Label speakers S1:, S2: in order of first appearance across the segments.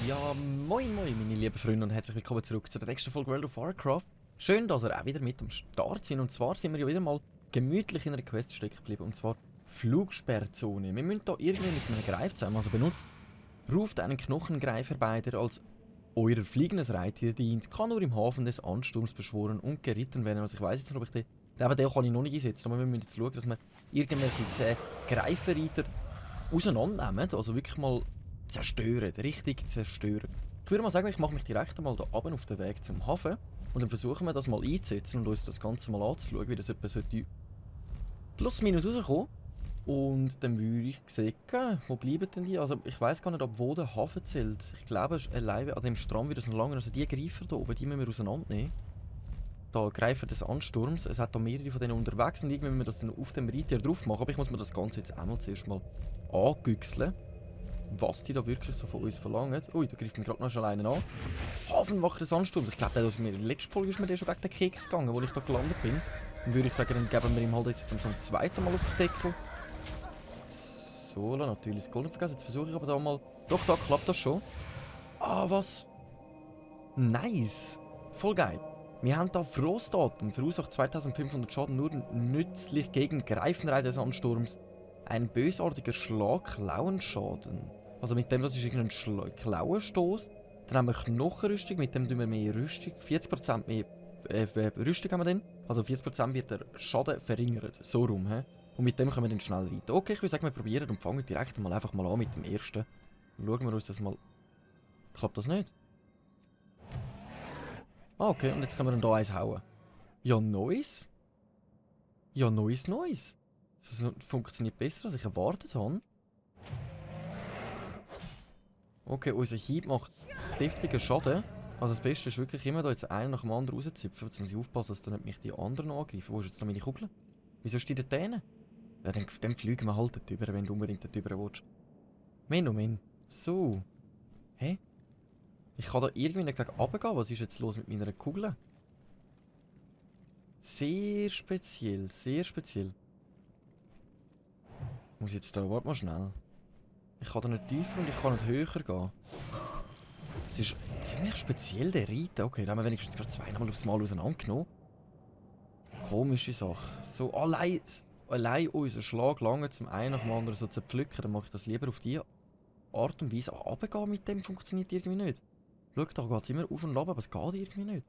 S1: Ja, moin moin meine lieben Freunde und herzlich willkommen zurück zur nächsten Folge World of Warcraft. Schön, dass ihr auch wieder mit am Start sind, und zwar sind wir ja wieder mal gemütlich in einer Quest stecken geblieben, und zwar Flugsperrzone. Wir müssen hier irgendwie mit einem Greif zusammen, also benutzt, ruft einen Knochengreif herbei, der als euer fliegendes Reittier dient, kann nur im Hafen des Ansturms beschworen und geritten werden. Also ich weiss jetzt nicht, ob ich den kann ich noch nicht einsetzen, aber wir müssen jetzt schauen, dass wir irgendwelche 10 Greifenreiter auseinandernehmen, also wirklich mal zerstören, richtig zerstören. Ich würde mal sagen, ich mache mich direkt einmal hier runter auf den Weg zum Hafen und dann versuchen wir das mal einzusetzen und uns das Ganze mal anzuschauen, wie das etwa sollte plus minus rauskommen. Und dann würde ich sehen, wo bleiben denn die? Also ich weiss gar nicht, ab wo der Hafen zählt. Ich glaube, alleine an dem Strand wird es noch lange. Also die Greifer hier oben, die müssen wir auseinandernehmen. Da Greifer des Ansturms, es hat da mehrere von denen unterwegs und irgendwie müssen wir das dann auf dem Reittier drauf machen. Aber ich muss mir das Ganze jetzt einmal zuerst mal angüchseln, was die da wirklich so von uns verlangen. Ui, da greift mir gerade noch schon einen an. Hafenwache des Ansturms. Ich glaube, in der letzten Folge ist mir der schon gegen den Keks gegangen, wo ich da gelandet bin. Dann würde ich sagen, dann geben wir ihm halt jetzt zum zweiten Mal aufs Deckel. So, natürlich das Golden vergessen. Jetzt versuche ich aber da mal... Doch, da klappt das schon. Ah, was? Nice. Voll geil. Wir haben da Frostdatum. Verursacht 2500 Schaden, nur nützlich gegen Greifenreiter des Ansturms. Ein bösartiger Schlag, Klauenschaden. Also mit dem, das ist irgendein Klauenstoß. Dann haben wir Knochenrüstung, mit dem tun wir mehr Rüstung. 40% mehr Rüstung haben wir dann. Also 40% wird der Schaden verringert. So rum, hä? Und mit dem können wir dann schnell reiten. Okay, ich würde sagen, wir probieren und fangen direkt mal einfach mal an mit dem ersten. Dann schauen wir uns das mal... Klappt das nicht? Ah, okay, und jetzt können wir dann da eins hauen. Ja, nice. Ja, nice. Das funktioniert besser, als ich erwartet habe. Okay, unser Hieb macht deftigen Schaden. Also das Beste ist wirklich immer da jetzt einen nach dem anderen rauszupfen. Jetzt muss ich aufpassen, dass dann nicht mich die anderen angreifen. Wo ist jetzt noch meine Kugel? Wieso steht der denen? Ja, dann fliegen wir halt darüber, wenn du unbedingt darüber willst. Men. So. Hä? Ich kann da irgendwie nicht gegen runtergehen. Was ist jetzt los mit meiner Kugel? Sehr speziell, sehr speziell. Muss jetzt da, warte mal schnell. Ich kann da nicht tiefer und ich kann nicht höher gehen. Es ist ziemlich speziell, der Reiter. Okay, da haben wir wenigstens gerade zweimal aufs Mal auseinandergenommen. Komische Sache. So, allein unser Schlag lange zum einen nach dem anderen so zu pflücken, dann mache ich das lieber auf die Art und Weise. Runtergehen mit dem funktioniert irgendwie nicht. Schau, da geht es immer auf und ab, aber es geht irgendwie nicht.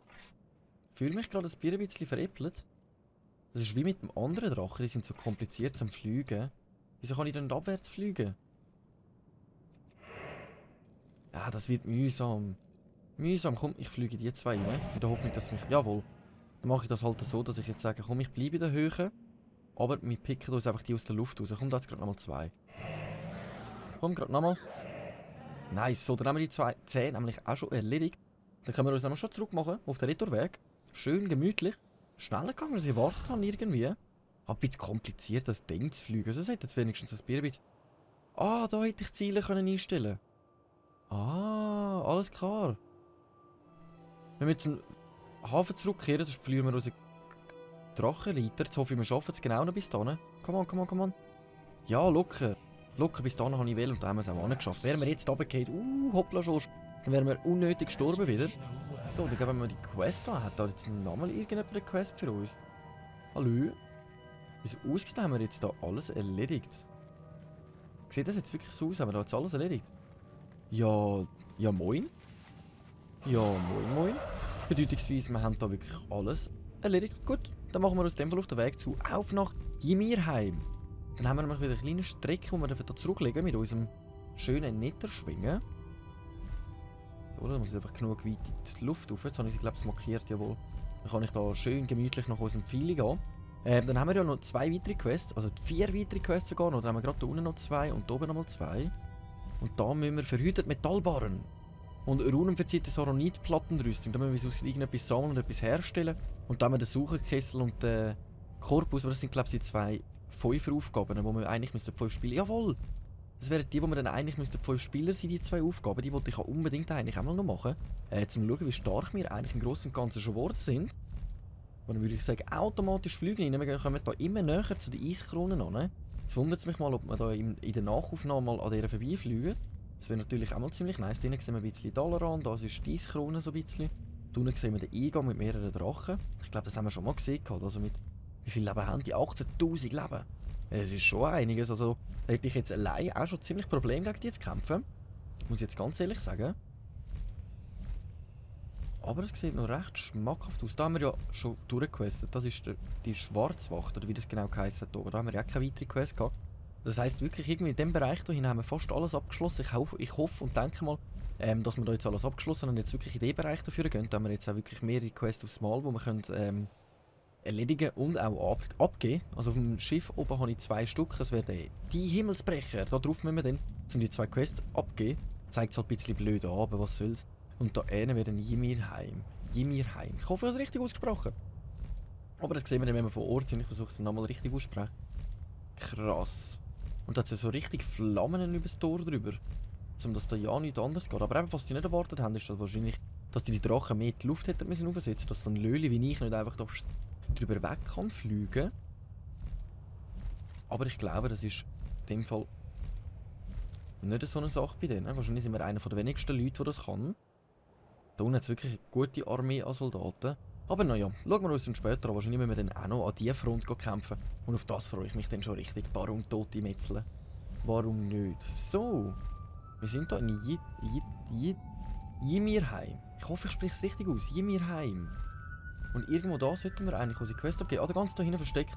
S1: Ich fühle mich gerade ein bisschen veräppelt. Das ist wie mit dem anderen Drachen, die sind so kompliziert zum Fliegen. Wieso kann ich denn nicht abwärts fliegen? Ja, das wird mühsam. Komm, ich fliege die zwei rein. In der Hoffnung, dass mich... Jawohl. Dann mache ich das halt so, dass ich jetzt sage, komm, ich bleibe in der Höhe. Aber wir picken uns einfach die aus der Luft raus. Komm, da jetzt gerade nochmal 2. Komm, gerade nochmal. Nice. So, dann haben wir die 10 nämlich auch schon erledigt. Dann können wir uns nämlich schon zurück machen auf den Retourweg. Schön gemütlich. Schneller gegangen, als ich erwartet habe irgendwie. Ein bisschen kompliziert, das Ding zu fliegen. Also, es hat jetzt wenigstens ein bisschen... Ah, da hätte ich Ziele einstellen können. Ah, alles klar. Wenn wir jetzt zum Hafen zurückkehren, sonst verlieren wir unseren Drachenreiter. Jetzt hoffe ich, wir schaffen es genau noch bis dahin. Come on. Ja, locker. Locker, bis dahin habe ich wählen und da haben wir es auch angeschafft. Wären wir jetzt runtergefallen, hoppla schon, dann wären wir unnötig gestorben wieder. So, dann geben wir die Quest an. Hat da jetzt nochmal irgendjemand eine Quest für uns? Hallo? Wie es aussieht, haben wir jetzt da alles erledigt. Sieht das jetzt wirklich so aus? Haben wir da jetzt alles erledigt? Ja moin. Ja, moin. Bedeutungsweise, wir haben da wirklich alles erledigt. Gut, dann machen wir uns in dem Fall auf den Weg zu auf nach Ymirheim. Dann haben wir nämlich wieder eine kleine Strecke, die wir da zurücklegen mit unserem schönen Netterschwingen. So, da muss ich einfach genug weit in die Luft rauf. Jetzt habe ich sie, glaube ich, markiert, jawohl. Dann kann ich da schön gemütlich nach unserem Pfeil gehen. Dann haben wir ja noch 2 weitere Quests, also 4 weitere Quests sogar noch. Dann haben wir gerade da unten noch 2 und da oben nochmal 2. Und da müssen wir verhütet Metallbarren und runenverzierte Saronit-Plattenrüstung. Da müssen wir aus irgendetwas sammeln und etwas herstellen. Und dann haben wir den Sucherkessel und den Korpus. Aber das sind, glaube ich, die 2 5er-Aufgaben, wo wir eigentlich 5 spielen. Jawohl! Das wären die, wo wir dann eigentlich 5 Spieler sind, die 2 Aufgaben. Die wollte ich auch unbedingt eigentlich auch mal noch machen. Zum schauen, wie stark wir eigentlich im Großen und Ganzen schon geworden sind. Und dann würde ich sagen, automatisch fliegen rein. Wir kommen hier immer näher zu den Eiskronen an. Jetzt wundert es mich mal, ob wir da in der Nachaufnahme mal an dieser vorbeifliegen. Das wäre natürlich auch mal ziemlich nice. Hier sehen wir ein bisschen Dalaran, da ist die Eiskrone so ein bisschen. Hier unten sehen wir den Eingang mit mehreren Drachen. Ich glaube, das haben wir schon mal gesehen. Also mit, wie viel Leben haben die? 18'000 Leben. Ja, das ist schon einiges. Also da hätte ich jetzt allein auch schon ziemlich Probleme gegen die zu kämpfen. Muss ich jetzt ganz ehrlich sagen. Aber es sieht noch recht schmackhaft aus. Da haben wir ja schon durchgequestet. Das ist die Schwarzwacht, oder wie das genau geheißen hat. Da haben wir ja keine weitere Quest gehabt. Das heisst wirklich, irgendwie in diesem Bereich hier haben wir fast alles abgeschlossen. Ich hoffe und denke mal, dass wir da jetzt alles abgeschlossen haben und jetzt wirklich in diesen Bereich dafür gehen. Da haben wir jetzt auch wirklich mehrere Quests aufs Mal, die wir können, erledigen und auch abgeben. Also auf dem Schiff oben habe ich 2 Stück. Das wäre die Himmelsbrecher. Da drauf müssen wir dann, um die 2 Quests abgeben. Zeigt es halt ein bisschen blöd an, aber was soll's. Und da hinten wäre dann Ymirheim. Ymirheim. Ich hoffe, ich habe es richtig ausgesprochen. Aber das sehen wir dann, wenn wir vor Ort sind. Ich versuche es nochmal richtig auszusprechen. Krass. Und da hat es ja so richtig Flammen über das Tor drüber. Um dass da ja nichts anderes geht. Aber eben, was die nicht erwartet haben, ist das wahrscheinlich, dass die Drachen mehr die Luft hätten müssen aufsetzen, dass so ein Löli wie ich nicht einfach da drüber weg kann fliegen. Aber ich glaube, das ist in dem Fall nicht so eine Sache bei denen. Wahrscheinlich sind wir einer der wenigsten Leute, die das kann. Da unten hat es wirklich eine gute Armee an Soldaten. Aber naja, schauen wir uns dann später an. Wahrscheinlich müssen wir dann auch noch an dieser Front kämpfen. Und auf das freue ich mich dann schon richtig. Warum tote Metzeln? Warum nicht? So. Wir sind da in Ymirheim. Ich hoffe, ich spreche es richtig aus. Ymirheim. Und irgendwo da sollten wir eigentlich unsere Quest abgeben. Ah, da ganz da hinten versteckt.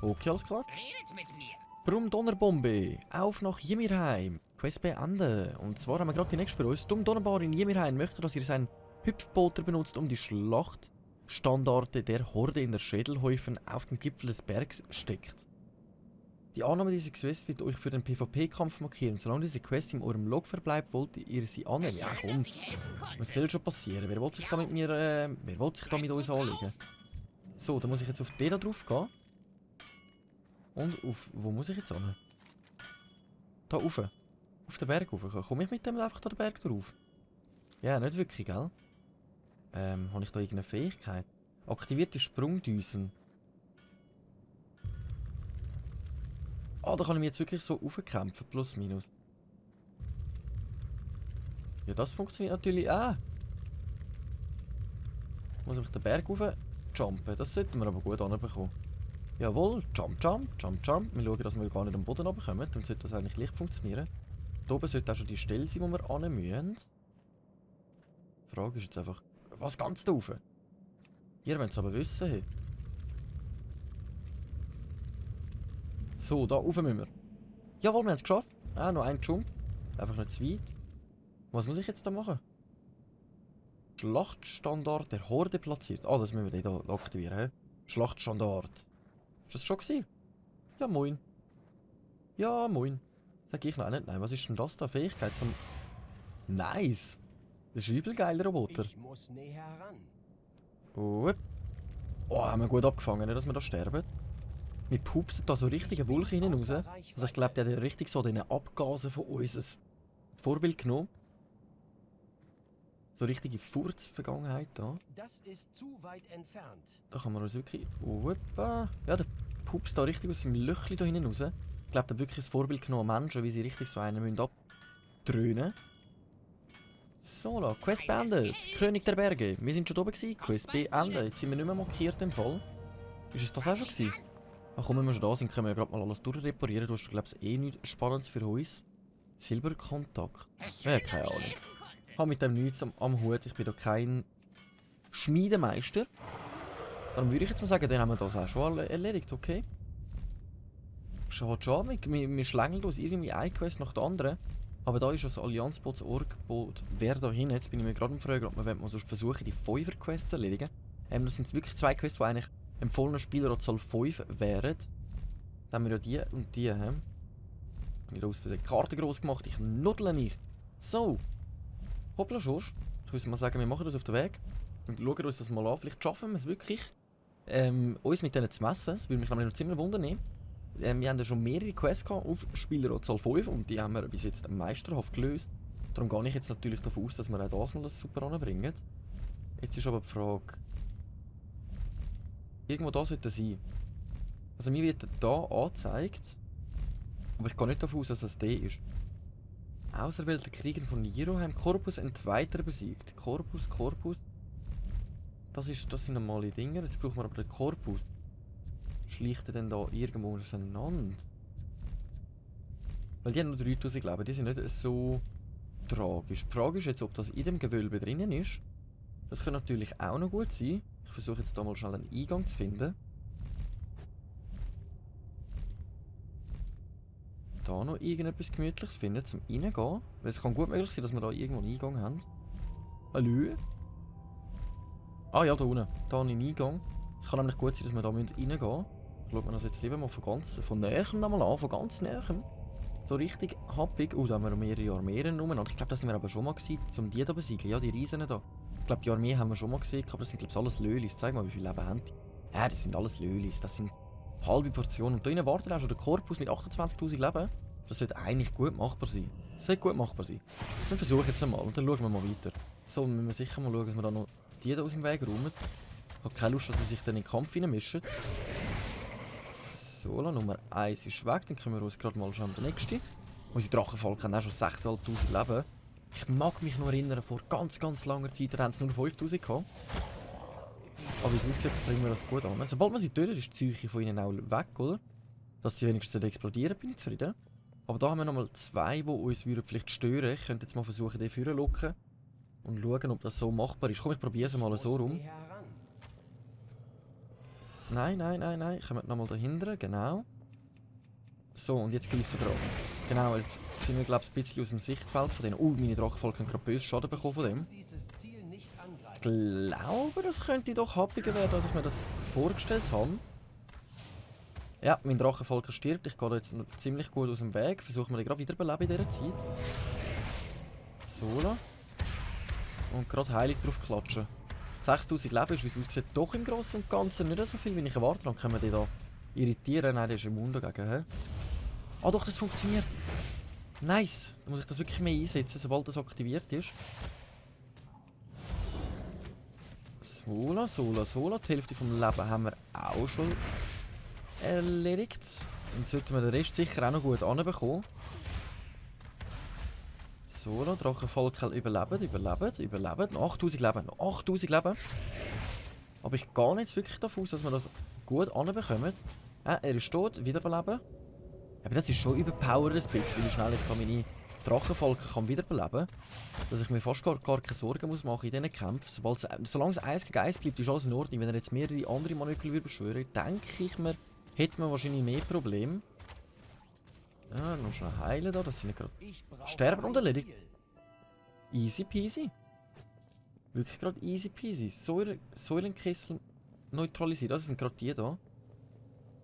S1: Okay, alles klar.
S2: Redet mit mir!
S1: Brum Donnerbombe. Auf nach Ymirheim. Quest beenden. Und zwar haben wir gerade die nächste für uns. Dumm Donnerbar in Ymirheim möchte, dass ihr seinen Hüpfboter benutzt, um die Schlachtstandarte der Horde in der Schädelhäufen auf dem Gipfel des Bergs steckt. Die Annahme dieser Quest wird euch für den PvP-Kampf markieren. Solange diese Quest in eurem Log verbleibt, wollt ihr sie annehmen. Ja komm, was soll schon passieren? Wer will sich da mit mir, wer will sich da mit uns anlegen? So, dann muss ich jetzt auf den da drauf gehen. Und auf, wo muss ich jetzt hin? Da rauf. Auf den Berg rauf. Komme ich mit dem einfach da den Berg drauf? Ja, nicht wirklich, gell? Habe ich da irgendeine Fähigkeit? Aktivierte Sprungdüsen. Ah, da kann ich mich jetzt wirklich so raufkämpfen, plus minus. Ja, das funktioniert natürlich auch. Muss ich den Berg rauf jumpen. Das sollten wir aber gut anbekommen. Jawohl, jump, jump, jump, jump. Wir schauen, dass wir gar nicht am Boden runterkommen. Dann sollte das eigentlich leicht funktionieren. Hier oben sollte auch schon die Stelle sein, wo wir hin müssen. Die Frage ist jetzt einfach, was ganz da rauf? Ihr wollt es aber wissen. Hey. So, da rauf müssen wir. Jawohl, wir haben es geschafft. Ah, noch ein Jump. Einfach nicht zu weit. Was muss ich jetzt da machen? Schlachtstandard der Horde platziert. Ah, das müssen wir da aktivieren. He? Schlachtstandard. Ist das schon gewesen? Ja, moin. Ja, moin. Sag ich noch nicht. Nein, was ist denn das da? Fähigkeit zum... Nice. Das ist ein übel geiler Roboter.
S2: Ich muss näher ran.
S1: Oh, haben wir gut abgefangen, nicht, dass wir da sterben. Wir pupsen da so richtige Wulche hinein raus. Also ich glaube, der hat ja richtig so den Abgasen von uns ein Vorbild genommen. So richtige Furz-Vergangenheit da.
S2: Das ist zu weit entfernt.
S1: Da kann man uns wirklich... Ja, der pupst da richtig aus seinem Löchli da hinein raus. Ich glaube, der hat wirklich ein Vorbild genommen an Menschen, wie sie richtig so einen müssen abdröhnen. So, da, Quest beendet. König der Berge. Wir sind schon oben gewesen. Quest beendet. Jetzt sind wir nicht mehr markiert im Fall. Ist es das auch schon gewesen? Ach komm, wenn wir schon da sind, können wir ja gerade mal alles durchreparieren. Du hast, glaube ich, eh nichts Spannendes für uns. Silberkontakt. Ja, keine Ahnung. Ich habe mit dem nichts am Hut. Ich bin da kein Schmiedemeister. Darum würde ich jetzt mal sagen, dann haben wir das auch schon erledigt, okay? Schade, schade. Wir schlängeln uns irgendwie eine Quest nach der anderen. Aber da ist das Allianzbots-Org-Boot. Wer da hin? Jetzt bin ich mir gerade am Fragen, ob wir mal sonst versuchen, die 5er-Quests zu erledigen. Das sind wirklich 2 Quests, die eigentlich empfohlene Spieleranzahl 5 wären. Dann haben wir ja die und die. Ich habe aus Versehen die Karte gross gemacht. Ich nuddle mich. So. Hoppla, Schorsch. Ich würde mal sagen, wir machen das auf den Weg. Und schauen uns das mal an. Vielleicht schaffen wir es wirklich, uns mit denen zu messen. Das würde mich nämlich noch ziemlich wundern. Wir haben ja schon mehrere Quests gehabt auf Spieleranzahl 5 und die haben wir bis jetzt meisterhaft gelöst. Darum gehe ich jetzt natürlich davon aus, dass wir auch das mal das super anbringen. Jetzt ist aber die Frage... Irgendwo da sollte er sein. Also mir wird er da angezeigt. Aber ich gehe nicht davon aus, dass es der ist. Auserwählte Krieger von Jiroheim. Corpus Entweiter besiegt. Corpus. Das sind normale Dinger. Jetzt brauchen wir aber den Corpus. Schleicht er denn da irgendwo auseinander? Weil die haben nur 3000 Leben. Die sind nicht so tragisch. Die Frage ist jetzt, ob das in dem Gewölbe drinnen ist. Das könnte natürlich auch noch gut sein. Ich versuche jetzt da mal schnell einen Eingang zu finden. Da noch irgendetwas Gemütliches finden, zum Reingehen. Weil es kann gut möglich sein, dass wir da irgendwo einen Eingang haben. Hallo? Ah ja, da unten. Da habe ich einen Eingang. Es kann nämlich gut sein, dass wir da reingehen müssen. Schauen wir das jetzt lieber mal von näherem nochmal an, von ganz näherem. So richtig happig. Da haben wir noch mehrere Armeen rum. Und ich glaube, das sind wir aber schon mal gewesen, um die da besiegen. Ja, die Riesen da. Ich glaube, die Armee haben wir schon mal gesehen, aber das sind, glaube ich, alles Lölis. Zeig mal, wie viel Leben haben die. Ja, das sind alles Lölis. Das sind halbe Portionen. Und da drinnen wartet auch schon der Korpus mit 28.000 Leben. Das sollte eigentlich gut machbar sein. Das sollte gut machbar sein. Dann versuche ich jetzt einmal und dann schauen wir mal weiter. So, dann müssen wir sicher mal schauen, dass wir da noch die da aus dem Weg räumen. Ich habe keine Lust, dass sie sich dann in den Kampf reinmischen. So, Nummer 1 ist weg. Dann können wir uns gerade mal schauen, der nächste. Unsere Drachenfalken haben auch schon 6'500 Leben. Ich mag mich noch erinnern, vor ganz langer Zeit haben sie nur 5000 gehabt. Aber wie es aussieht, bringen wir das gut an. Sobald man sie tötet, ist die Psyche von ihnen auch weg, oder? Dass sie wenigstens explodieren, bin ich zufrieden. Aber da haben wir nochmal zwei, die uns vielleicht stören würden. Ich könnte jetzt mal versuchen, den vorne zu locken. Und schauen, ob das so machbar ist. Komm, ich probiere es mal so rum. Nein. Kommt nochmal dahinter, genau. So, und jetzt greifen wir an. Genau, jetzt sind wir, glaube ich, ein bisschen aus dem Sichtfeld von denen. Meine Drachenfalken haben gerade böse Schaden bekommen von dem. Ich glaube, das könnte doch happiger werden, als ich mir das vorgestellt habe. Ja, mein Drachenfalken stirbt. Ich gehe da jetzt noch ziemlich gut aus dem Weg. Versuchen wir den gerade wiederbeleben in dieser Zeit. So. Und gerade heilig drauf klatschen. 6000 Leben ist, wie es aussieht, doch im Großen und Ganzen nicht so viel, wie ich erwartet habe. Können wir den da irritieren? Nein, der ist immun dagegen. He? Ah doch, das funktioniert. Nice. Dann muss ich das wirklich mehr einsetzen, sobald das aktiviert ist. Sola. Die Hälfte vom Leben haben wir auch schon erledigt. Dann sollten wir den Rest sicher auch noch gut anbekommen. Sola, Drachenfalken überlebt. Noch 8000 Leben. Noch 8000 Leben. Aber ich gehe jetzt wirklich davon aus, dass wir das gut anbekommen. Er ist tot, wiederbeleben. Aber das ist schon überpowered ein bisschen, wie schnell ich meine Drachenfalken wiederbeleben kann. Dass ich mir fast gar keine Sorgen machen muss in diesen Kämpfen. Solange es 1 gegen 1 bleibt, ist alles in Ordnung. Wenn er jetzt mehrere andere Manökel beschwören würde, denke ich mir, hätte man wahrscheinlich mehr Probleme. Ja, noch schnell heilen da, dass sie nicht gerade sterben und erledigt. Easy peasy. Wirklich gerade easy peasy. Säulenkessel neutralisiert. Das sind gerade die da.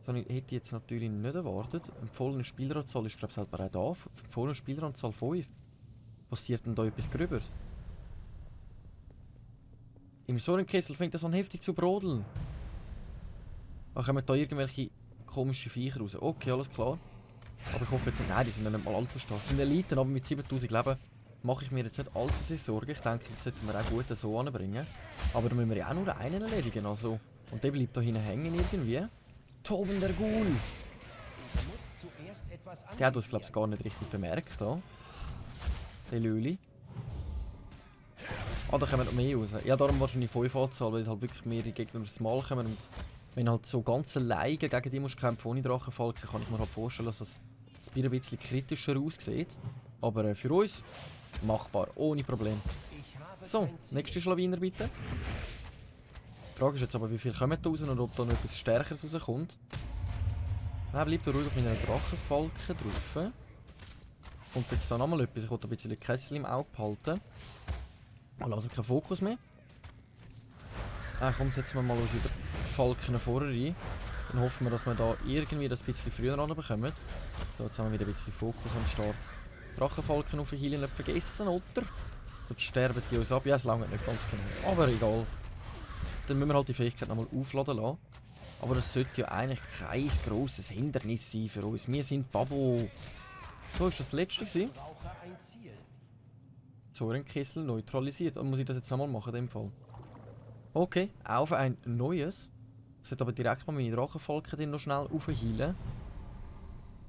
S1: Das hätte ich jetzt natürlich nicht erwartet. Empfohlene Spieleranzahl ist, glaube ich, selber auch da. Empfohlene Spieleranzahl 5. Passiert denn da etwas Gröberes? Im Säulenkessel fängt das an heftig zu brodeln. Ach, kommen da irgendwelche komischen Viecher raus? Okay, alles klar. Aber ich hoffe jetzt nicht, nein, die sind ja nicht mal allzu stark. Das sind Eliten, aber mit 7000 Leben mache ich mir jetzt nicht allzu sehr Sorgen. Ich denke, das sollten wir auch gut so anbringen. Aber da müssen wir ja auch nur einen erledigen, also. Und der bleibt da hinten hängen irgendwie. Toben der Ghoul! Der hat uns, glaube ich, gar nicht richtig bemerkt, da. Der Löli. Ah, da kommen noch mehr raus. Ja, darum wahrscheinlich 5 Anzahl, weil halt wirklich mehrere Gegner aufs Mal kommen. Und wenn halt so ganz alleine gegen die musst kämpfen ohne Drachenfalken, kann ich mir halt vorstellen, dass das ein bisschen kritischer aussieht. Aber für uns machbar, ohne Problem. So, nächste Schlawiner bitte. Die Frage ist jetzt aber, wie viel kommen da raus und ob da noch etwas Stärkeres rauskommt. Nein, bleibt ruhig auf meinen Drachenfalken drauf. Kommt jetzt da nochmal etwas, ich wollte ein bisschen den Kessel im Auge behalten. Also kein Fokus mehr. Kommt jetzt mal unsere Falken vorher rein. Dann hoffen wir, dass wir da irgendwie das ein bisschen früher ranbekommen. So, jetzt haben wir wieder ein bisschen Fokus am Start. Drachenfalken auf den Heal nicht vergessen, oder? Dort sterben die uns ab. Ja, es langt nicht ganz genau. Aber egal. Dann müssen wir halt die Fähigkeit nochmal aufladen lassen. Aber das sollte ja eigentlich kein grosses Hindernis sein für uns. Wir sind Babo. So, ist das letzte gewesen. Säurenkessel neutralisiert. Muss ich das jetzt nochmal machen in dem Fall? Okay, auf ein neues. Ich sollte aber direkt mal meine Drachenvolke dann noch schnell aufheilen.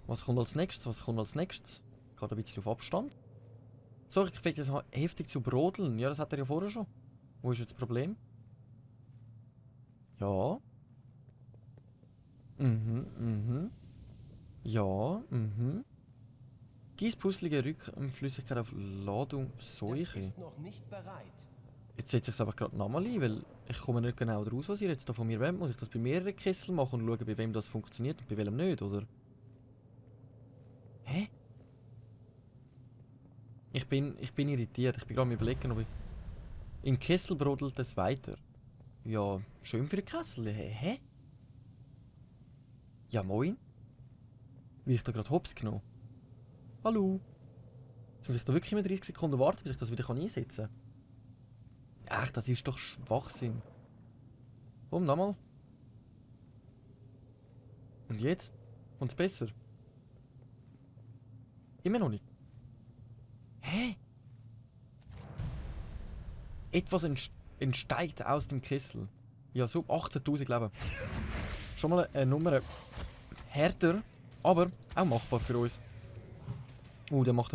S1: Was kommt als nächstes? Was kommt als nächstes? Geht ein bisschen auf Abstand. So, ich kriege das heftig zu brodeln. Ja, das hat er ja vorher schon. Wo ist jetzt das Problem? Ja. Ja, Gießpusselige Rückflüssigkeit auf Ladung
S2: Das
S1: Seuche.
S2: ist noch nicht bereit.
S1: Jetzt setze ich es einfach gerade nochmal ein, weil ich komme nicht genau daraus, was ihr jetzt da von mir wollt. Muss ich das bei mehreren Kesseln machen und schauen, bei wem das funktioniert und bei welchem nicht, oder? Hä? Ich bin irritiert. Ich bin gerade am Überlegen, ob ich... Im Kessel brodelt es weiter. Ja, schön für den Kessel. Hä? Ja, moin. Wie ich da gerade hops genommen. Hallo? Jetzt muss ich da wirklich immer 30 Sekunden warten, bis ich das wieder einsetzen kann. Echt, das ist doch Schwachsinn. Komm, nochmal. Und jetzt? Kommt's besser? Immer noch nicht. Hä? Etwas entsteigt aus dem Kessel. Ja, so 18.000 Leben. Schon mal eine Nummer härter, aber auch machbar für uns. Der macht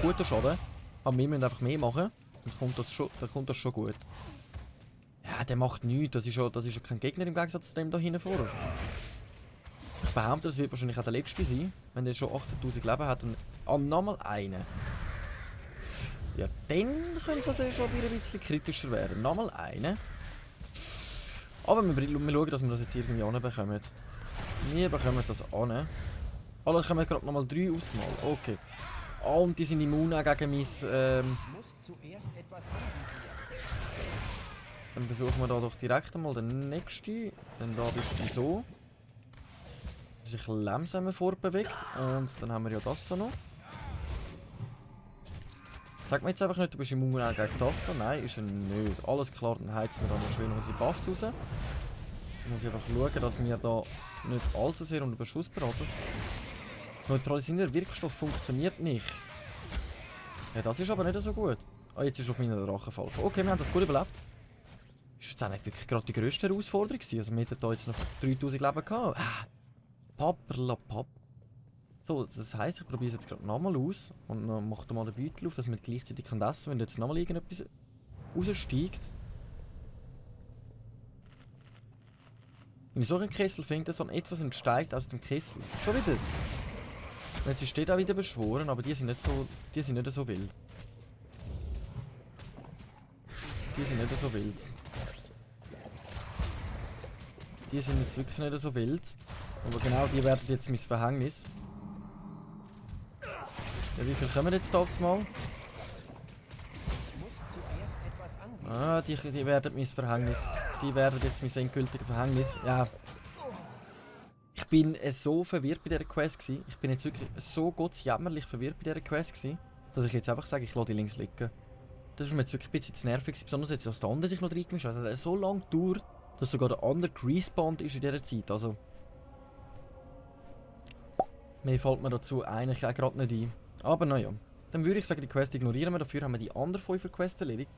S1: guten Schaden. Aber wir müssen einfach mehr machen. Dann kommt das schon gut. Ja, der macht nichts. Das ist ja kein Gegner im Gegensatz zu dem da hinten vor. Ich behaupte, das wird wahrscheinlich auch der letzte sein. Wenn der schon 18.000 Leben hat und nochmal einen. Ja, dann könnte das ja schon wieder ein bisschen kritischer werden. Nochmal einen. Aber wir schauen, dass wir das jetzt irgendwie anbekommen. Wir bekommen das an. Alle kommen gerade nochmal 3 Ausmal. Okay. Oh, und die sind immun auch gegen mein...
S2: Ich muss zuerst etwas anvisieren.
S1: Dann versuchen wir da doch direkt einmal den nächsten. Dann da ein bisschen so. Sich langsam vorbewegt. Und dann haben wir ja das da noch. Sag mir jetzt einfach nicht, du bist immun auch gegen das da. Nein, ist er nicht. Alles klar, dann heizen wir da noch schön unsere Buffs raus. Ich muss einfach schauen, dass wir da nicht allzu sehr unter Beschuss beraten. Neutralisierender Wirkstoff funktioniert nicht. Ja, das ist aber nicht so gut. Ah, jetzt ist auf meiner Drachenfalke. Okay, wir haben das gut überlebt. Ist jetzt auch nicht wirklich gerade die grösste Herausforderung gewesen. Also wir hätten da jetzt noch 3000 Leben gehabt. Papperlapapp. So, das heisst, ich probiere es jetzt gerade nochmal aus. Und dann mache mal den Beutel auf, dass wir gleichzeitig essen können, wenn jetzt nochmal irgendetwas raussteigt. Wenn ich so einen Kessel finde, so etwas entsteigt aus dem Kessel. Schon wieder. Jetzt ist der auch wieder beschworen, aber die sind nicht so wild. Die sind nicht so wild. Die sind jetzt wirklich nicht so wild. Aber genau, die werden jetzt mein Verhängnis. Ja, wie viel kommen jetzt da aufs Mal?
S2: Ich muss zuerst etwas anvisieren.
S1: Die werden mein Verhängnis. Die werden jetzt mein endgültiges Verhängnis. Ja. Ich bin so verwirrt bei dieser Quest gewesen. Ich bin jetzt wirklich so gottsjämmerlich verwirrt bei dieser Quest gewesen, dass ich jetzt einfach sage, ich lasse die links liegen. Das ist mir jetzt wirklich ein bisschen zu nervig gewesen, besonders jetzt, dass der andere sich noch reingemischt hat. Also es hat so lange gedauert, dass sogar der andere gerespawnt ist in dieser Zeit. Also... Mehr fällt mir dazu eigentlich auch gerade nicht ein. Aber naja, dann würde ich sagen, die Quest ignorieren wir. Dafür haben wir die anderen 5 Quests erledigt.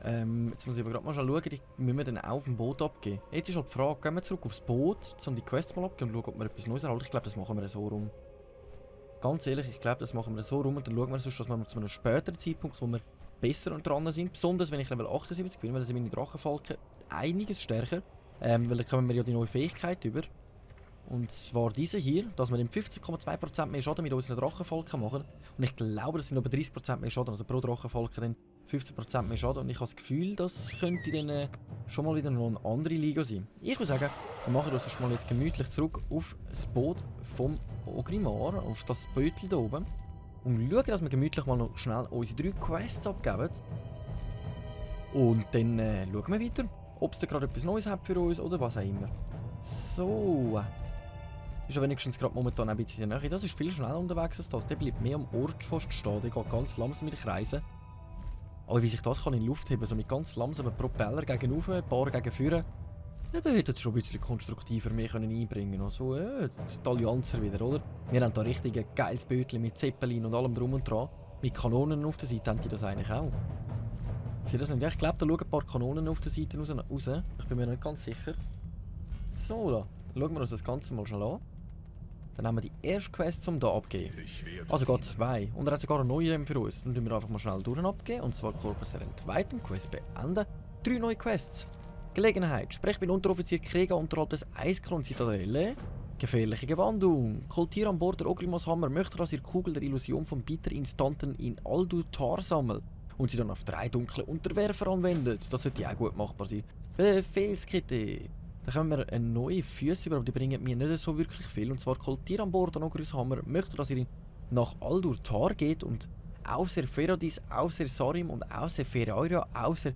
S1: Jetzt muss ich aber gerade mal schauen, die müssen wir dann auch auf dem Boot abgeben. Jetzt ist halt die Frage, gehen wir zurück aufs Boot, um die Quests mal abzugeben und schauen, ob wir etwas Neues erhalten. Ich glaube, das machen wir so rum. Ganz ehrlich, ich glaube, das machen wir so rum und dann schauen wir sonst, dass wir zu einem späteren Zeitpunkt, wo wir besser dran sind. Besonders wenn ich Level 78 bin, weil dann sind meine Drachenfalken einiges stärker. Weil dann kommen wir ja die neue Fähigkeit über. Und zwar diese hier, dass wir 15,2% mehr Schaden mit unseren Drachenfalken machen. Und ich glaube, das sind aber 30% mehr Schaden, also pro Drachenfalken dann 15% mehr Schaden. Und ich habe das Gefühl, das könnte dann schon mal wieder noch eine andere Liga sein. Ich würde sagen, wir machen das mal jetzt gemütlich zurück auf das Boot vom Ogrimmar, auf das Bötchen da oben. Und schauen, dass wir gemütlich mal noch schnell unsere 3 Quests abgeben. Und dann schauen wir weiter, ob es da gerade etwas Neues hat für uns oder was auch immer. So. Ist ja wenigstens gerade momentan ein bisschen näher. Das ist viel schneller unterwegs als das. Der bleibt mehr am Ortspost stehen. Der geht ganz langsam mit den Kreisen. Aber wie sich das kann in die Luft heben, so mit ganz langsamen Propeller gegen rauf, ein paar gegen vorne. Ja, da hätte es schon ein bisschen konstruktiver mehr einbringen können. Also, die Allianzer wieder, oder? Wir haben da richtig ein geiles Bötchen mit Zeppelin und allem drum und dran. Mit Kanonen auf der Seite haben die das eigentlich auch. Seht ihr das nicht? Ich glaube, da schauen ein paar Kanonen auf der Seite raus. Ich bin mir nicht ganz sicher. So, da schauen wir uns das Ganze mal schon an. Dann haben wir die erste Quest zum da abgeben. Also gerade 2. Und er hat sogar eine neue für uns. Dann tun wir einfach mal schnell durch abgeben. Und zwar Corpus einen zweiten Quest beenden. 3 neue Quests. Gelegenheit. Sprech mit Unteroffizier Krieger unterhalb des Eiskron-Zitadelle. Gefährliche Gewandung. Kultier an Bord der Ogrimmos Hammer möchte, dass ihr Kugel der Illusion von Bitter-Instanten in Aldutar sammelt. Und sie dann auf 3 dunkle Unterwerfer anwendet. Das sollte auch gut machbar sein. Befehlskette. Da können wir eine neue Füße über, aber die bringen mir nicht so wirklich viel. Und zwar Kultier an Bord der Ogrimmos Hammer möchte, dass ihr nach Aldutar geht und außer Ferodis, außer Sarim und außer Ferraria, außer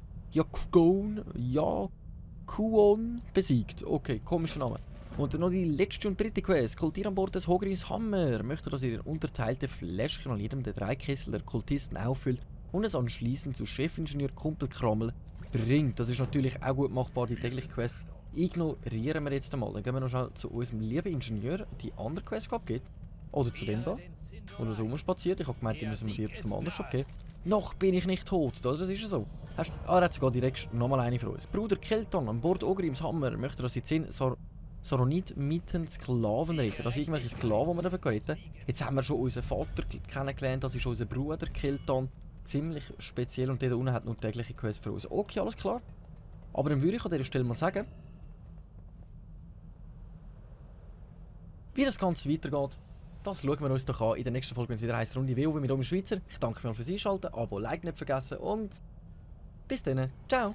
S1: Kuon besiegt. Okay, komischer Name. Und dann noch die letzte und dritte Quest. Kultier an Bord des Hogrims Hammer. Möchte, dass ihr unterteilte Fläschchen an jedem der 3 Kessel der Kultisten auffüllt und es anschließend zu Chefingenieur Kumpel Krammel bringt. Das ist natürlich auch gut machbar, die tägliche Quest. Ignorieren wir jetzt einmal. Dann gehen wir noch schnell zu unserem lieben Ingenieur die andere Quest abgeht. Oder zu dem da. Oder so rumspaziert. Ich habe gemeint, die müssen wir bei dem anderen Shop geben. Noch bin ich nicht tot. Das ist ja so. Er hat sogar direkt nochmal eine für uns. Bruder Kelton an Bord Ogrims Hammer möchte, dass sie 10 Saronit mitten Sklaven retten. Das sind irgendwelche Sklaven, die wir retten. Jetzt haben wir schon unseren Vater kennengelernt. Das ist unser Bruder Kelton. Ziemlich speziell und der da unten hat noch tägliche Quest für uns. Okay, alles klar. Aber dann würde ich an dieser Stelle mal sagen, wie das Ganze weitergeht, das schauen wir uns doch an in der nächsten Folge, wenn es wieder heisst Runde WoW mit Omi Schweizer. Ich danke mir fürs Einschalten, Abo, Like nicht vergessen und bis dann. Ciao!